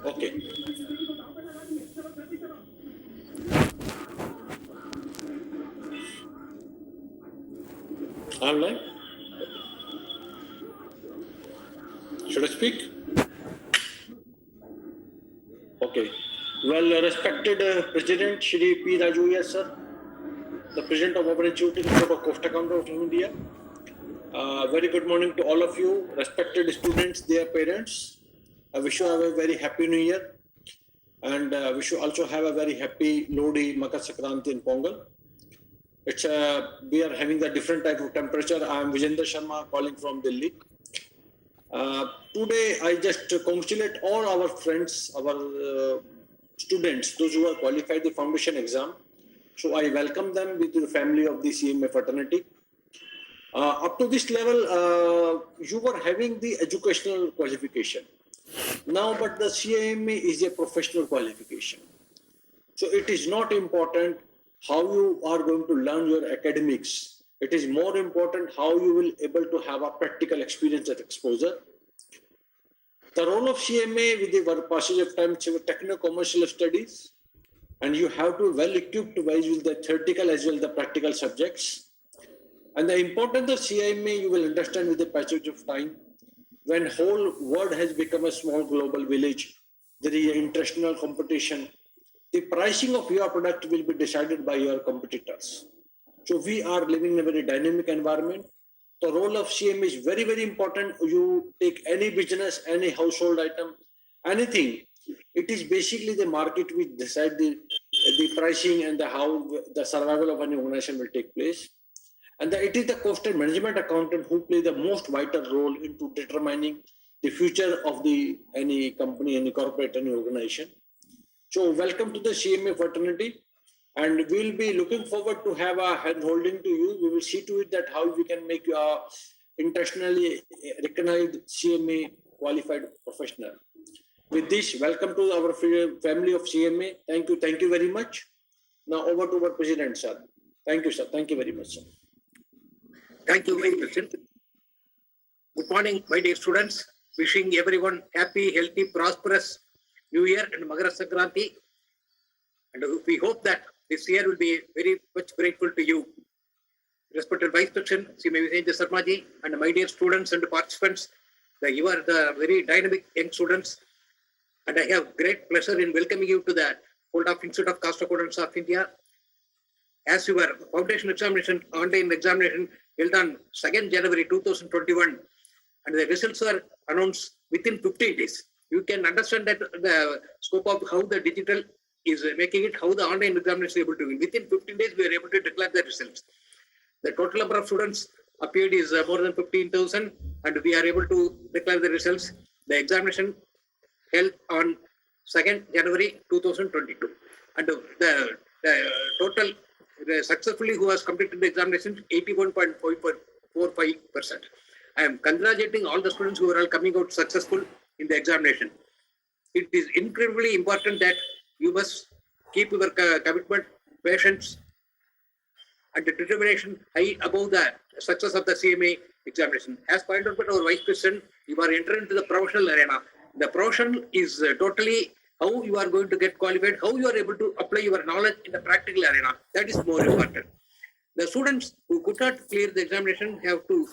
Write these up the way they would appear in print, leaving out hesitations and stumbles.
Okay. Online? Should I speak? Okay. Well, respected President Shri P. Raju, sir, the President of Open Institute Institute of Coast Accountant of India. Very good morning to all of you, respected students, their parents. I wish you have a very happy New Year, and wish you also have a very happy Lodi, Makar Sankranti, and Pongal. We are having a different type of temperature. I am Vijender Sharma calling from Delhi. Today, I just congratulate all our friends, our students, those who have qualified the foundation exam. So I welcome them with the family of the CMA fraternity. Up to this level, you were having the educational qualification. Now, but the CMA is a professional qualification. So it is not important how you are going to learn your academics. It is more important how you will able to have a practical experience and exposure. The role of CMA with the passage of time is techno-commercial studies, and you have to be well equipped with the theoretical as well as the practical subjects. And the importance of CMA you will understand with the passage of time. When whole world has become a small global village, there is international competition. The pricing of your product will be decided by your competitors. So we are living in a very dynamic environment. The role of CMA is very, very important. You take any business, any household item, anything. It is basically the market which decide the pricing and how the survival of any organization will take place. And it is the cost and management accountant who play the most vital role into determining the future of any company, any corporate, any organization. So welcome to the CMA fraternity, and we'll be looking forward to have a hand holding to you. We will see to it that how we can make you a internationally recognized CMA qualified professional. With this, welcome to our family of CMA. Thank you very much. Now over to our President, sir. Thank you, sir. Thank you very much, sir. Thank you, very much. Good morning, my dear students. Wishing everyone happy, healthy, prosperous New Year and Makar Sankranti. And we hope that this year will be very much grateful to you. Respected Vice President, Srimati Vijender Sharma, and my dear students and participants, you are the very dynamic young students. And I have great pleasure in welcoming you to the Fold of Institute of Cost Accountants of India. As your foundation examination, online examination held on 2nd January 2021, and the results are announced within 15 days. You can understand that the scope of how the digital is making it, how the online examination is able to win. Within 15 days, we are able to declare the results. The total number of students appeared is more than 15,000, and we are able to declare the results. The examination held on 2nd January 2022. And the total successfully who has completed the examination 81.45%. I am congratulating all the students who are all coming out successful in the examination. It is incredibly important that you must keep your commitment, patience, and the determination high above the success of the CMA examination. As pointed out by our Vice President, you are entering into the professional arena. The profession is totally how you are going to get qualified, how you are able to apply your knowledge in the practical arena. That is more important. The students who could not clear the examination have to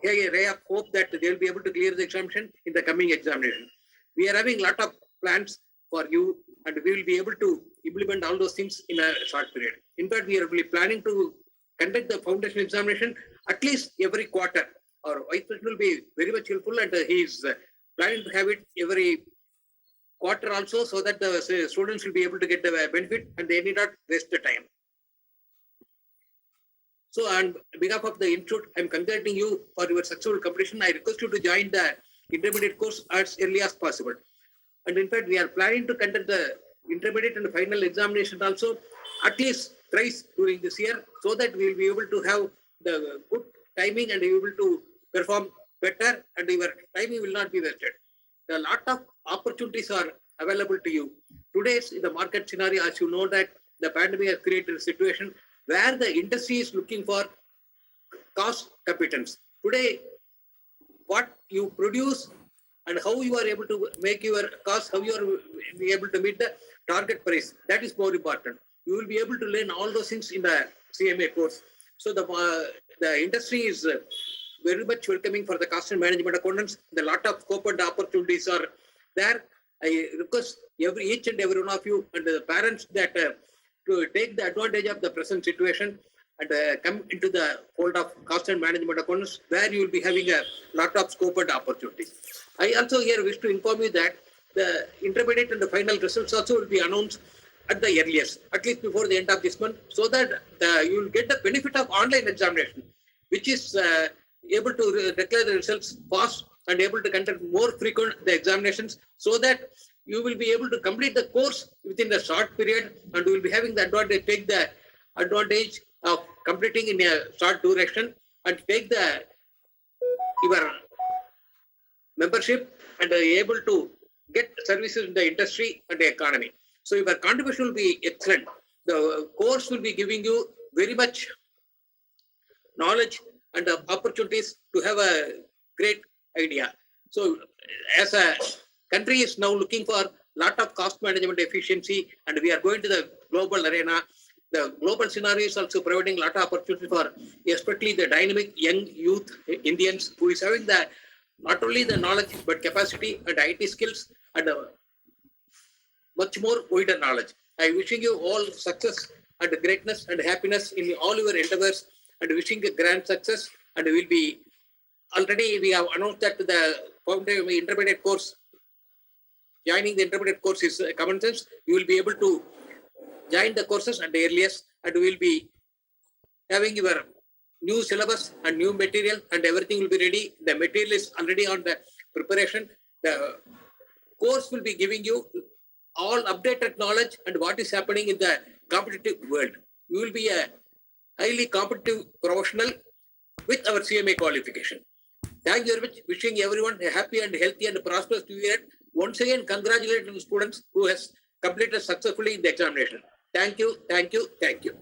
have a ray of hope that they will be able to clear the examination in the coming examination. We are having a lot of plans for you, and we will be able to implement all those things in a short period. In fact, we are really planning to conduct the foundation examination at least every quarter. Our Vice President will be very much helpful, and he is planning to have it every quarter also, so that the students will be able to get the benefit and they need not waste the time. So on behalf of the Institute, I am congratulating you for your successful completion. I request you to join the intermediate course as early as possible. And in fact, we are planning to conduct the intermediate and final examination also at least thrice during this year, so that we will be able to have the good timing and be able to perform better, and your timing will not be wasted. A lot of opportunities are available to you. Today's in the market scenario, as you know, that the pandemic has created a situation where the industry is looking for cost competence. Today, what you produce and how you are able to make your cost, how you are be able to meet the target price. That is more important. You will be able to learn all those things in the CMA course. So the industry is very much welcoming for the cost and management accountants. The lot of scope and opportunities are there. I request each and every one of you and the parents that to take the advantage of the present situation and come into the fold of cost and management accountants, where you will be having a lot of scope and opportunity. I also here wish to inform you that the intermediate and the final results also will be announced at the earliest, at least before the end of this month, so that you will get the benefit of online examination, which is able to declare the results fast and able to conduct more frequent the examinations, so that you will be able to complete the course within a short period, and you will be having the advantage, take the advantage of completing in a short duration and take the your membership and are able to get services in the industry and the economy. So your contribution will be excellent. The course will be giving you very much knowledge and opportunities to have a great idea. So as a country is now looking for lot of cost management efficiency, and we are going to the global arena. The global scenario is also providing a lot of opportunity for especially the dynamic young youth Indians who is having the not only the knowledge but capacity and IT skills and much more wider knowledge. I wishing you all success and greatness and happiness in all your endeavors, and wishing a grand success. And we will be already we have announced that the intermediate course, joining the intermediate course is commences. You will be able to join the courses at the earliest, and we will be having your new syllabus and new material, and everything will be ready. The material is already on the preparation. The course will be giving you all updated knowledge and what is happening in the competitive world. You will be a highly competitive professional with our CMA qualification. Thank you very much. Wishing everyone a happy and healthy and prosperous new year. Once again, congratulating the students who has completed successfully in the examination. Thank you, thank you, thank you.